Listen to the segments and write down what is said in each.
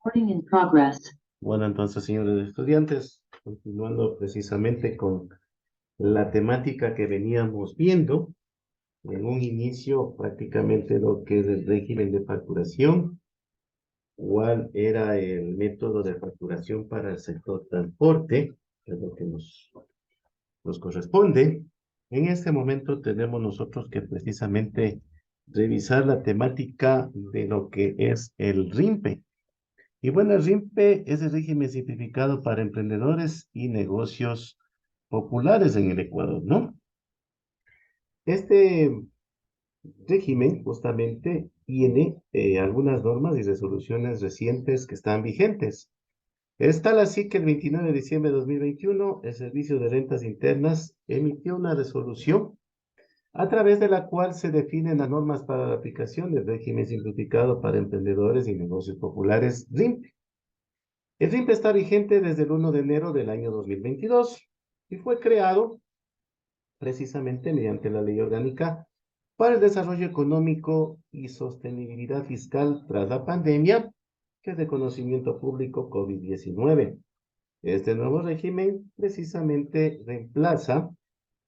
Recording in progress. Bueno, entonces, señores estudiantes, continuando precisamente con la temática que veníamos viendo, en un inicio prácticamente lo que es el régimen de facturación, cuál era el método de facturación para el sector transporte, que es lo que nos corresponde. En este momento tenemos nosotros que precisamente revisar la temática de lo que es el RIMPE. Y bueno, el RIMPE es el régimen simplificado para emprendedores y negocios populares en el Ecuador, ¿no? Este régimen justamente tiene algunas normas y resoluciones recientes que están vigentes. Es tal así que el 29 de diciembre de 2021, el Servicio de Rentas Internas emitió una resolución a través de la cual se definen las normas para la aplicación del régimen simplificado para emprendedores y negocios populares RIMPE. El RIMPE está vigente desde el 1 de enero del año 2022 y fue creado precisamente mediante la Ley Orgánica para el Desarrollo Económico y Sostenibilidad Fiscal tras la pandemia, que es de conocimiento público COVID-19. Este nuevo régimen precisamente reemplaza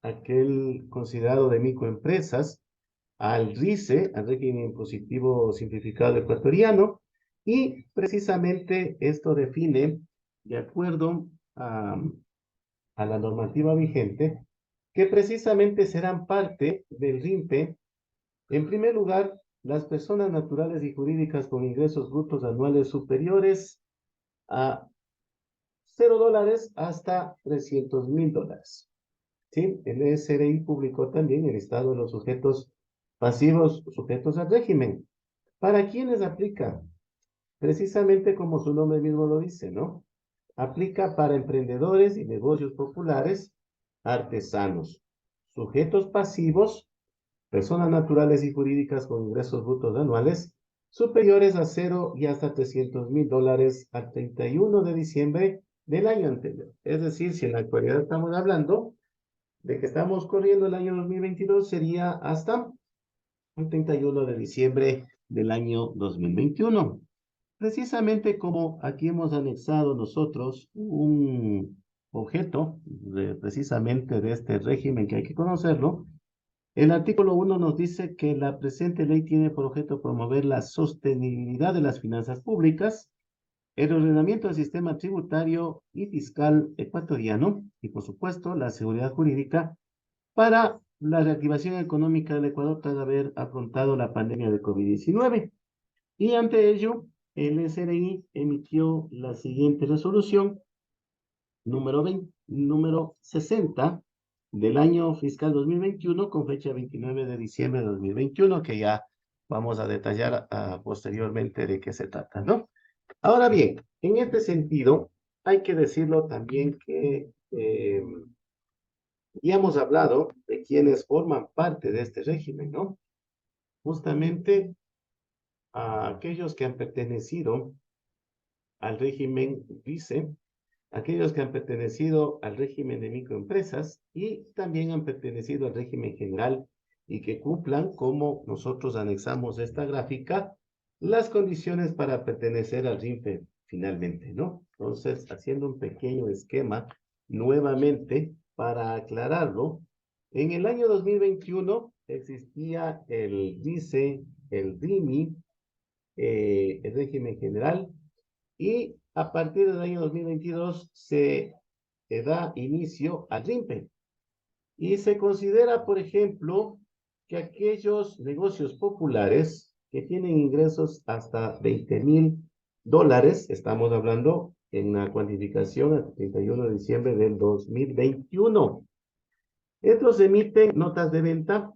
aquel considerado de microempresas al RICE, al régimen impositivo simplificado ecuatoriano, y precisamente esto define, de acuerdo a la normativa vigente, que precisamente serán parte del RIMPE, en primer lugar, las personas naturales y jurídicas con ingresos brutos anuales superiores a $0 hasta $300,000. ¿Sí? El SRI publicó también el listado de los sujetos pasivos sujetos al régimen. ¿Para quiénes aplica? Precisamente como su nombre mismo lo dice, ¿no? Aplica para emprendedores y negocios populares, artesanos, sujetos pasivos, personas naturales y jurídicas con ingresos brutos anuales superiores a 0 y hasta $300,000 al 31 de diciembre del año anterior. Es decir, si en la actualidad estamos hablando de que estamos corriendo el año 2022, sería hasta el 31 de diciembre del año 2021. Precisamente como aquí hemos anexado nosotros un objeto precisamente de este régimen que hay que conocerlo, el artículo 1 nos dice que la presente ley tiene por objeto promover la sostenibilidad de las finanzas públicas, el ordenamiento del sistema tributario y fiscal ecuatoriano y, por supuesto, la seguridad jurídica para la reactivación económica del Ecuador tras haber afrontado la pandemia de COVID-19. Y ante ello, el SRI emitió la siguiente resolución, número 60 del año fiscal 2021, con fecha 29 de diciembre de 2021, que ya vamos a detallar posteriormente de qué se trata, ¿no? Ahora bien, en este sentido, hay que decirlo también que ya hemos hablado de quienes forman parte de este régimen, ¿no? Justamente a aquellos que han pertenecido al régimen vice, aquellos que han pertenecido al régimen de microempresas y también han pertenecido al régimen general y que cumplan, como nosotros anexamos esta gráfica, las condiciones para pertenecer al RIMPE finalmente, ¿no? Entonces, haciendo un pequeño esquema nuevamente para aclararlo, en el año 2021 existía el RICE, el RIMI, el régimen general, y a partir del año 2022 se da inicio al RIMPE. Y se considera, por ejemplo, que aquellos negocios populares que tienen ingresos hasta $20,000, estamos hablando en una cuantificación al 31 de diciembre del 2021. Estos emiten notas de venta,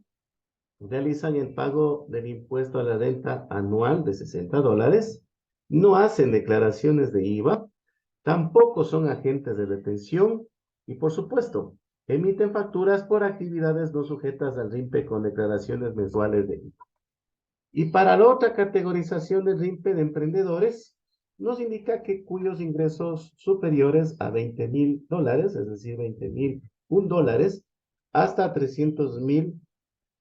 realizan el pago del impuesto a la renta anual de $60, no hacen declaraciones de IVA, tampoco son agentes de retención y, por supuesto, emiten facturas por actividades no sujetas al RIMPE con declaraciones mensuales de IVA. Y para la otra categorización del RIMPE de emprendedores, nos indica que cuyos ingresos superiores a $20,000, es decir, $20,001, hasta $300,000,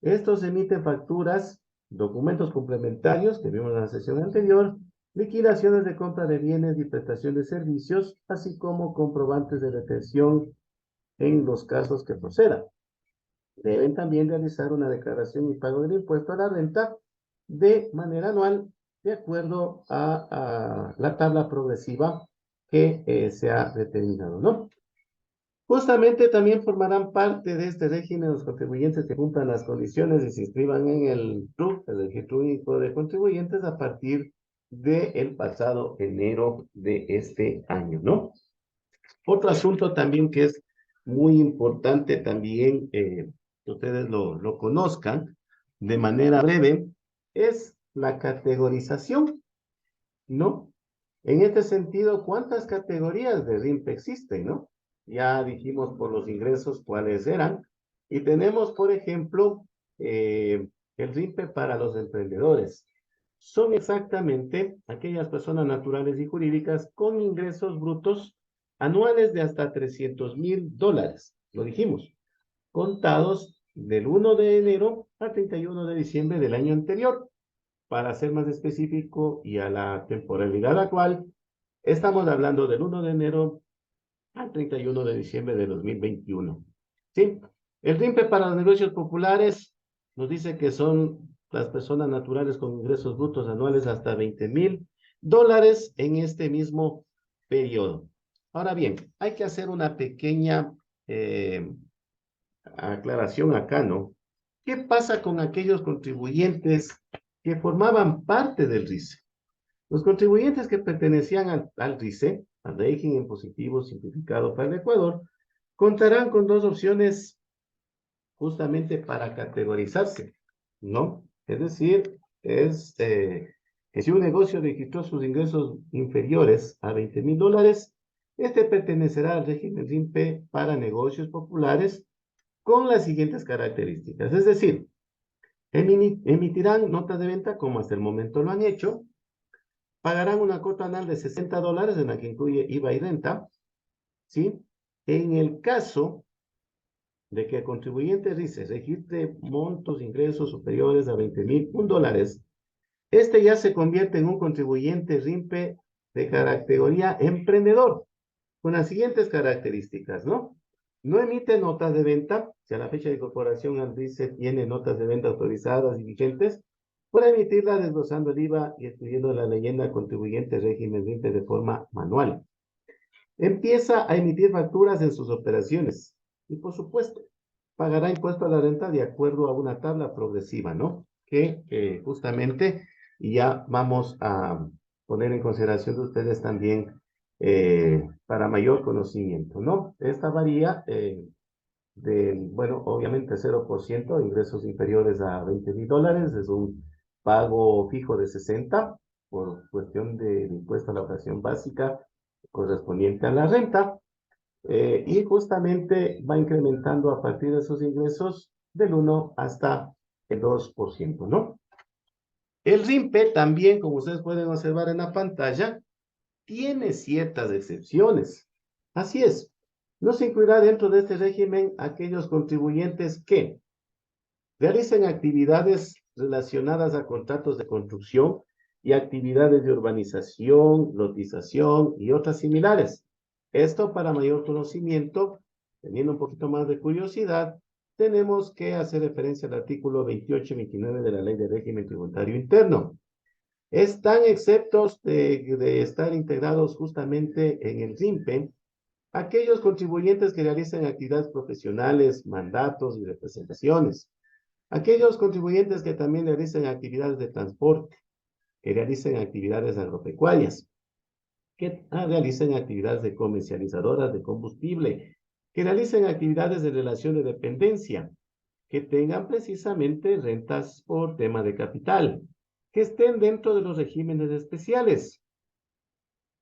estos emiten facturas, documentos complementarios que vimos en la sesión anterior, liquidaciones de compra de bienes y prestación de servicios, así como comprobantes de retención en los casos que procedan. Deben también realizar una declaración y pago del impuesto a la renta de manera anual, de acuerdo a la tabla progresiva que se ha determinado, ¿no? Justamente también formarán parte de este régimen los contribuyentes que cumplan las condiciones y se inscriban en el RUC, el Registro Único de Contribuyentes, a partir del pasado enero de este año, ¿no? Otro asunto también que es muy importante también que ustedes lo conozcan de manera breve es la categorización, ¿no? En este sentido, ¿cuántas categorías de RIMP existen, no? Ya dijimos por los ingresos cuáles eran. Y tenemos, por ejemplo, el RIMPE para los emprendedores. Son exactamente aquellas personas naturales y jurídicas con ingresos brutos anuales de hasta $300,000, lo dijimos, contados del 1 de enero al 31 de diciembre del año anterior. Para ser más específico y a la temporalidad actual, estamos hablando del 1 de enero al 31 de diciembre de 2021. ¿Sí? El RIMPE para los negocios populares nos dice que son las personas naturales con ingresos brutos anuales hasta $20,000 en este mismo periodo. Ahora bien, hay que hacer una pequeña aclaración acá, ¿no? ¿Qué pasa con aquellos contribuyentes que formaban parte del RICE? Los contribuyentes que pertenecían al RICE, al régimen impositivo simplificado para el Ecuador, contarán con dos opciones justamente para categorizarse, ¿no? Es decir, que si un negocio registró sus ingresos inferiores a $20,000, este pertenecerá al régimen RIMPE para negocios populares con las siguientes características. Es decir, emitirán notas de venta como hasta el momento lo han hecho, pagarán una cuota anual de $60 en la que incluye IVA y renta, ¿sí? En el caso de que el contribuyente RICE registre montos de ingresos superiores a $20,001, este ya se convierte en un contribuyente RIMPE de categoría emprendedor, con las siguientes características, ¿no? No emite notas de venta, si a la fecha de incorporación al RICE tiene notas de venta autorizadas y vigentes, puede emitirla desglosando el IVA y excluyendo la leyenda contribuyente régimen RIMPE de forma manual. Empieza a emitir facturas en sus operaciones y, por supuesto, pagará impuesto a la renta de acuerdo a una tabla progresiva, ¿no? Que justamente ya vamos a poner en consideración de ustedes también para mayor conocimiento, ¿no? Esta varía bueno, obviamente 0%, ingresos inferiores a $20,000, es un pago fijo de 60 por cuestión de impuesto a la ocasión básica correspondiente a la renta, y justamente va incrementando a partir de esos ingresos del 1 hasta el 2%, ¿no? El RIMPE también, como ustedes pueden observar en la pantalla, tiene ciertas excepciones. Así es, no se incluirá dentro de este régimen aquellos contribuyentes que realicen actividades relacionadas a contratos de construcción y actividades de urbanización, lotización y otras similares. Esto para mayor conocimiento, teniendo un poquito más de curiosidad, tenemos que hacer referencia al artículo 28 y 29 de la Ley de Régimen Tributario Interno. Están exceptos de estar integrados justamente en el RIMPE aquellos contribuyentes que realicen actividades profesionales, mandatos y representaciones. Aquellos contribuyentes que también realicen actividades de transporte, que realicen actividades agropecuarias, que realicen actividades de comercializadoras de combustible, que realicen actividades de relación de dependencia, que tengan precisamente rentas por tema de capital, que estén dentro de los regímenes especiales.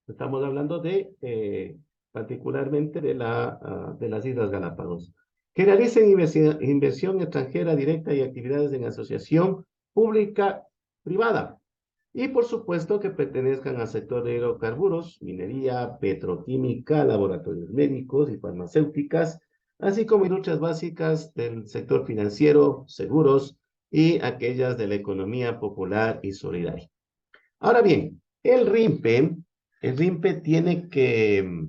Estamos hablando de particularmente de las Islas Galápagos. Que realicen inversión extranjera directa y actividades en asociación pública-privada. Y por supuesto que pertenezcan al sector de hidrocarburos, minería, petroquímica, laboratorios médicos y farmacéuticas, así como industrias básicas del sector financiero, seguros y aquellas de la economía popular y solidaria. Ahora bien, El RIMPE, el RIMPE tiene que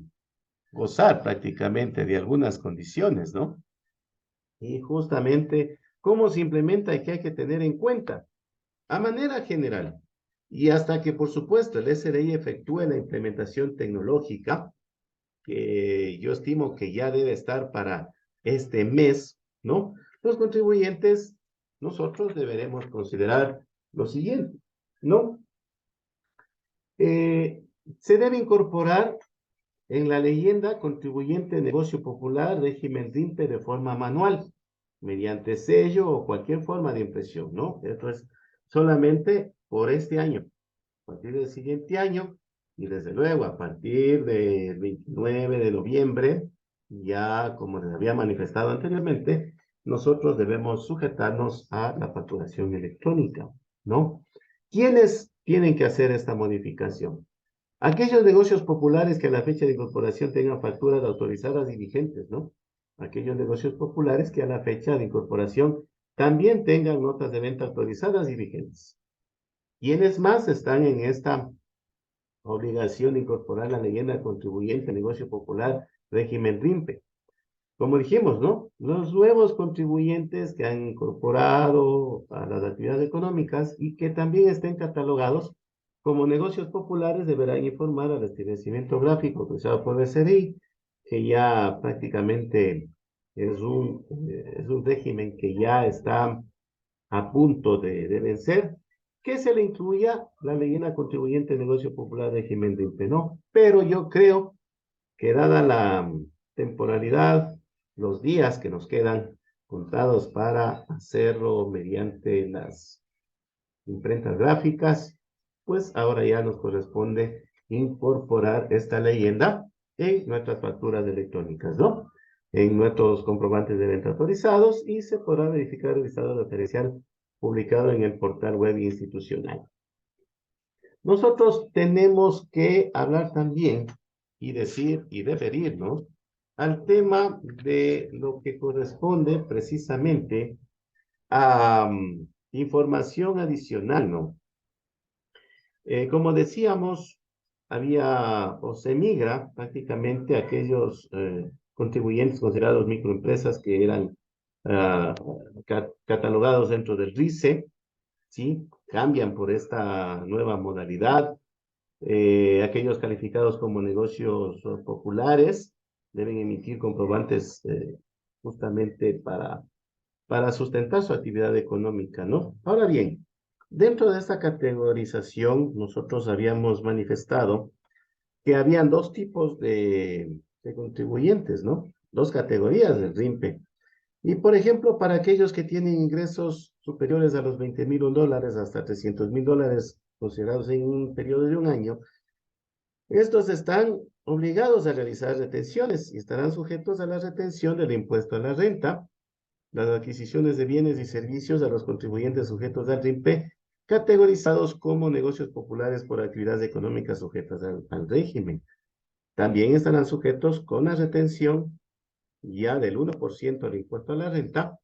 gozar prácticamente de algunas condiciones, ¿no? Y justamente cómo se implementa y qué hay que tener en cuenta a manera general. Y hasta que, por supuesto, el SRI efectúe la implementación tecnológica, que yo estimo que ya debe estar para este mes, ¿no? Los contribuyentes, nosotros deberemos considerar lo siguiente, ¿no? Eh, Se debe incorporar en la leyenda contribuyente negocio popular régimen RIMPE de forma manual, mediante sello o cualquier forma de impresión, ¿no? Esto es solamente por este año. A partir del siguiente año, y desde luego a partir del 29 de noviembre, ya como les había manifestado anteriormente, nosotros debemos sujetarnos a la facturación electrónica, ¿no? ¿Quiénes tienen que hacer esta modificación? Aquellos negocios populares que a la fecha de incorporación tengan facturas autorizadas y vigentes, ¿no? Aquellos negocios populares que a la fecha de incorporación también tengan notas de venta autorizadas y vigentes. ¿Quiénes más están en esta obligación de incorporar la leyenda contribuyente negocio popular régimen RIMPE? Como dijimos, ¿no? Los nuevos contribuyentes que han incorporado a las actividades económicas y que también estén catalogados como negocios populares deberán informar al establecimiento gráfico autorizado por el SRI, que ya prácticamente es un régimen que ya está a punto de vencer, que se le incluya la leyenda contribuyente negocio popular régimen de INPE, ¿no? Pero yo creo que dada la temporalidad, los días que nos quedan contados para hacerlo mediante las imprentas gráficas, pues ahora ya nos corresponde incorporar esta leyenda en nuestras facturas electrónicas, ¿no? En nuestros comprobantes de venta autorizados y se podrá verificar el listado referencial publicado en el portal web institucional. Nosotros tenemos que hablar también y decir y referirnos al tema de lo que corresponde precisamente a información adicional, ¿no? Como decíamos, había o se migra prácticamente aquellos contribuyentes considerados microempresas que eran catalogados dentro del RICE, ¿sí? Cambian por esta nueva modalidad. Aquellos calificados como negocios populares deben emitir comprobantes justamente para sustentar su actividad económica, ¿no? Ahora bien, dentro de esta categorización, nosotros habíamos manifestado que habían dos tipos de contribuyentes, ¿no? Dos categorías del RIMPE. Y, por ejemplo, para aquellos que tienen ingresos superiores a los $20,000 hasta $300,000 considerados en un periodo de un año, estos están obligados a realizar retenciones y estarán sujetos a la retención del impuesto a la renta, las adquisiciones de bienes y servicios a los contribuyentes sujetos al RIMPE, categorizados como negocios populares por actividades económicas sujetas al régimen. También estarán sujetos con la retención ya del 1% al impuesto a la renta,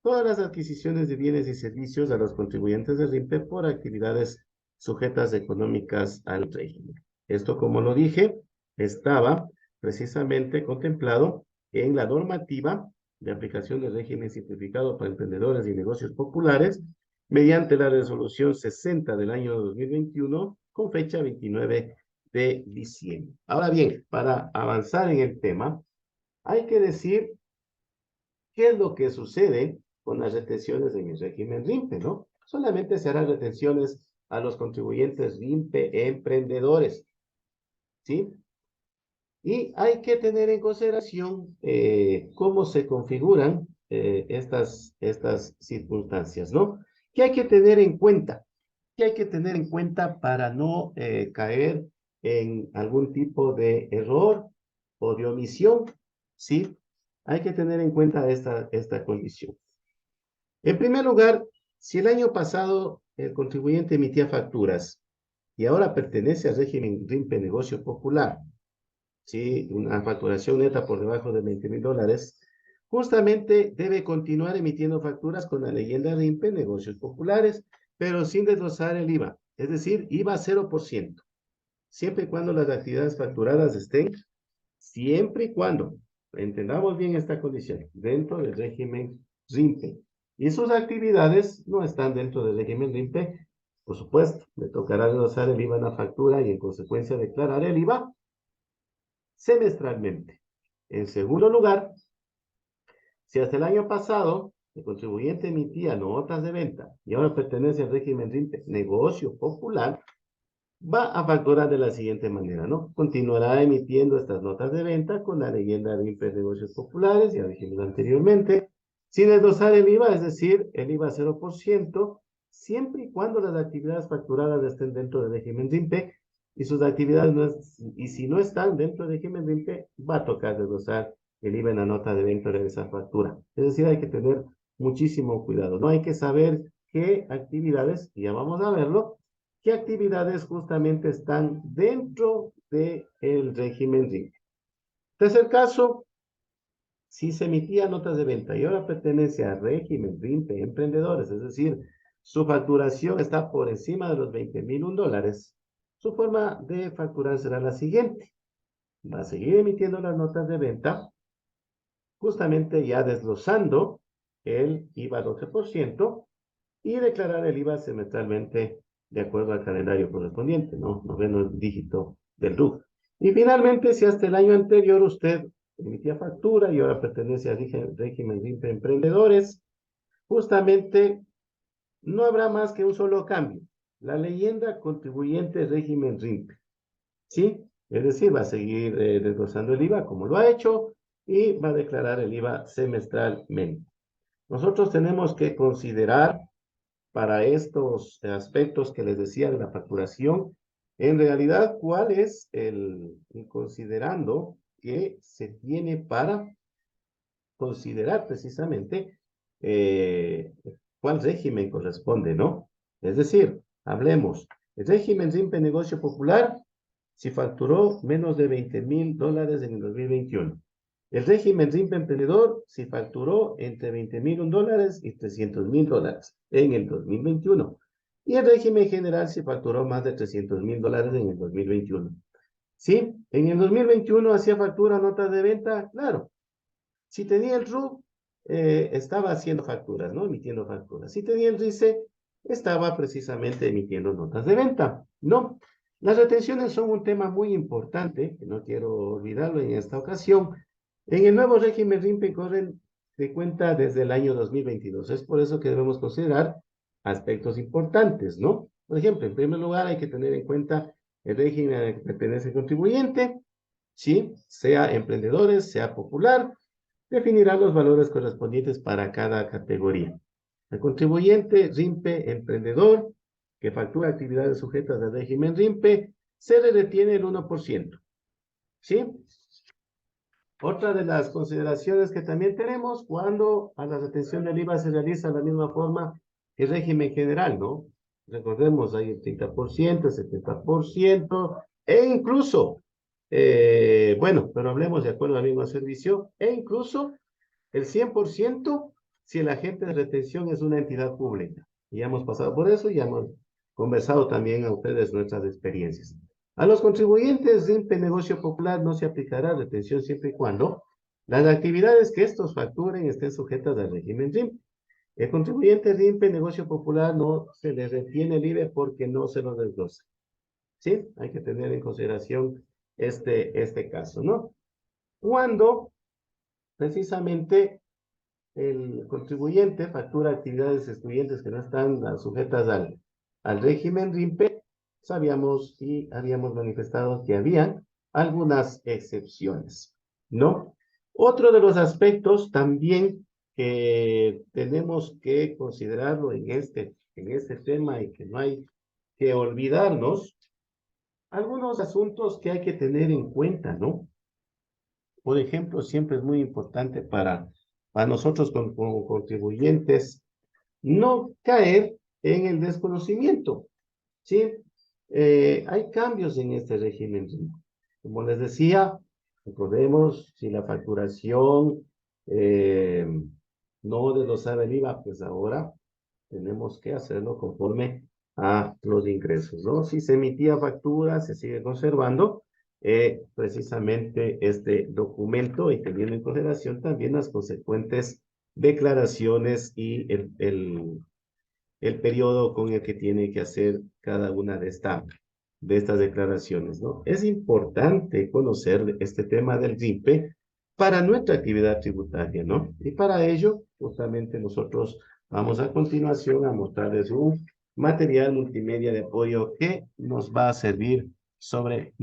todas las adquisiciones de bienes y servicios a los contribuyentes del RIMPE por actividades sujetas económicas al régimen. Esto, como lo dije, estaba precisamente contemplado en la normativa de aplicación del régimen simplificado para emprendedores y negocios populares mediante la resolución 60 del año 2021 con fecha 29 de diciembre. Ahora bien, para avanzar en el tema, hay que decir qué es lo que sucede con las retenciones en el régimen RIMPE, ¿no? Solamente se harán retenciones a los contribuyentes RIMPE emprendedores, ¿sí? Y hay que tener en consideración cómo se configuran estas circunstancias, ¿no? ¿Qué hay que tener en cuenta? ¿Qué hay que tener en cuenta para no caer en algún tipo de error o de omisión? ¿Sí? Hay que tener en cuenta esta condición. En primer lugar, si el año pasado el contribuyente emitía facturas y ahora pertenece al régimen RIMPE Negocio Popular, ¿sí? Una facturación neta por debajo de $20,000, justamente debe continuar emitiendo facturas con la leyenda RIMPE Negocios Populares, pero sin desglosar el IVA, es decir, IVA 0%. siempre y cuando las actividades facturadas estén, siempre y cuando, entendamos bien esta condición, dentro del régimen RIMPE. Y sus actividades no están dentro del régimen RIMPE, por supuesto, le tocará desglosar el IVA en la factura y en consecuencia declarar el IVA semestralmente. En segundo lugar, si hasta el año pasado el contribuyente emitía notas de venta y ahora pertenece al régimen RIMPE, negocio popular, va a facturar de la siguiente manera, ¿no? Continuará emitiendo estas notas de venta con la leyenda RIMPE Negocios Populares, ya dijimos anteriormente, sin desglosar el IVA, es decir, el IVA 0%, siempre y cuando las actividades facturadas estén dentro del régimen RIMPE y sus actividades y si no están dentro del régimen RIMPE, va a tocar desglosar el IVA en la nota de venta de esa factura. Es decir, hay que tener muchísimo cuidado, ¿no? Hay que saber qué actividades, y ya vamos a verlo, qué actividades justamente están dentro del régimen RIMPE. Tercer caso, si se emitía notas de venta y ahora pertenece al régimen RIMPE Emprendedores, es decir, su facturación está por encima de los $20,001, su forma de facturar será la siguiente. Va a seguir emitiendo las notas de venta, justamente ya desglosando el IVA 12%, y declarar el IVA semestralmente de acuerdo al calendario correspondiente, ¿no? Noveno dígito del RUC. Y finalmente, si hasta el año anterior usted emitía factura y ahora pertenece al régimen RIMPE Emprendedores, justamente no habrá más que un solo cambio. La leyenda contribuyente régimen RIMPE, ¿sí? Es decir, va a seguir desglosando el IVA como lo ha hecho y va a declarar el IVA semestralmente. Nosotros tenemos que considerar para estos aspectos que les decía de la facturación, en realidad, ¿cuál es considerando que se tiene para considerar precisamente cuál régimen corresponde, ¿no? Es decir, hablemos, el régimen RIMPE Negocio Popular, si facturó menos de $20,000 en el 2021. El régimen RIMPE Emprendedor, si facturó entre $20,001 y $300,000 en el 2021. Y el régimen general, si facturó más de $300,000 en el 2021. ¿Sí? En el 2021 hacía factura, notas de venta, claro. Si tenía el RUC, estaba haciendo facturas, ¿no? Emitiendo facturas. Si tenía el RICE, estaba precisamente emitiendo notas de venta, ¿no? Las retenciones son un tema muy importante, que no quiero olvidarlo en esta ocasión. En el nuevo régimen RIMPE corren de cuenta desde el año 2022. Es por eso que debemos considerar aspectos importantes, ¿no? Por ejemplo, en primer lugar, hay que tener en cuenta el régimen al que pertenece el contribuyente, ¿sí? Sea emprendedores, sea popular, definirá los valores correspondientes para cada categoría. El contribuyente RIMPE emprendedor que factura actividades sujetas al régimen RIMPE se le retiene el 1%. ¿Sí? Otra de las consideraciones que también tenemos cuando a la retención del IVA se realiza de la misma forma que el régimen general, ¿no? Recordemos, hay el 30%, el 70%, e incluso, bueno, pero hablemos de acuerdo al mismo servicio, e incluso el 100% si el agente de retención es una entidad pública. Ya hemos pasado por eso y ya hemos conversado también a ustedes nuestras experiencias. A los contribuyentes RIMPE Negocio Popular no se aplicará retención siempre y cuando las actividades que estos facturen estén sujetas al régimen RIMPE. El contribuyente RIMPE Negocio Popular no se le retiene el IVA porque no se lo desglosa. ¿Sí? Hay que tener en consideración este caso, ¿no? Cuando precisamente el contribuyente factura actividades excluyentes que no están sujetas al régimen RIMPE, sabíamos y habíamos manifestado que había algunas excepciones, ¿no? Otro de los aspectos también que tenemos que considerarlo en este tema y que no hay que olvidarnos, algunos asuntos que hay que tener en cuenta, ¿no? Por ejemplo, siempre es muy importante para nosotros como contribuyentes no caer en el desconocimiento, ¿sí? Hay cambios en este régimen. Como les decía, recordemos, si la facturación no desglosaba el IVA, pues ahora tenemos que hacerlo conforme a los ingresos, ¿no? Si se emitía factura, se sigue conservando precisamente este documento y teniendo en consideración también las consecuentes declaraciones y el periodo con el que tiene que hacer cada una de estas declaraciones, ¿no? Es importante conocer este tema del RIPE para nuestra actividad tributaria, ¿no? Y para ello, justamente nosotros vamos a continuación a mostrarles un material multimedia de apoyo que nos va a servir sobre